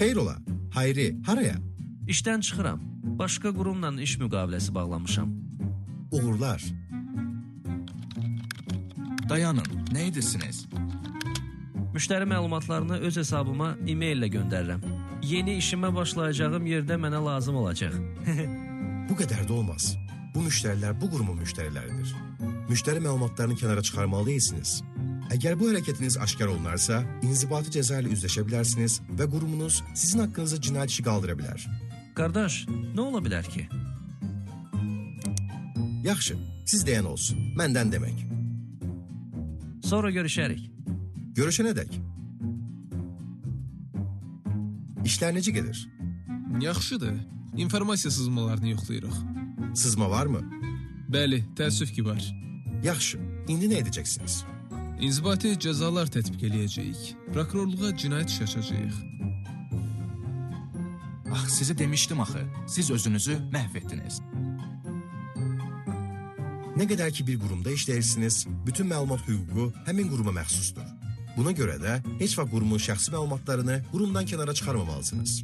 Xeyr ola. Hayri, haraya? İşdən çıxıram. Başqa qurumla iş müqaviləsi bağlamışam. Uğurlar. Dayanın, nə edirsiniz? Müştəri məlumatlarını öz hesabıma e-mail ilə göndərirəm. Yeni işimə başlayacağım yerdə mənə lazım olacaq. Bu qədər də olmaz. Bu müştərilər bu qurumun müştəriləridir. Müştəri məlumatlarını kənara çıxarmalı değilsiniz. Əgər bu hərəkətiniz aşkar olunarsa, inzibati cəza ilə üzləşə bilərsiniz və qurumunuz sizin haqqınızda cinayət işi qaldıra bilər. Qardaş, nə ola bilər ki? Yaxşı, siz deyən olsun. Məndən demək. Sonra görüşərik. Görüşənədək. İşlər necə gedir? Yaxşıdır. İnformasiya sızmalarını yoxlayırıq. Sızma var mı? Bəli, təəssüf ki var. Yaxşı, indi nə edəcəksiniz? İnzibati cəzalar tətbiq eləyəcəyik. Prokurorluğa cinayət işi açacağıq. Ah, sizi demişdim axı. Siz özünüzü məhv etdiniz. Nə qədər ki bir qurumda işləyirsiniz, bütün məlumat hüququ həmin quruma məxsusdur. Buna görə də heç vaxt qurumun şəxsi məlumatlarını qurumdan kənara çıxarmamalısınız.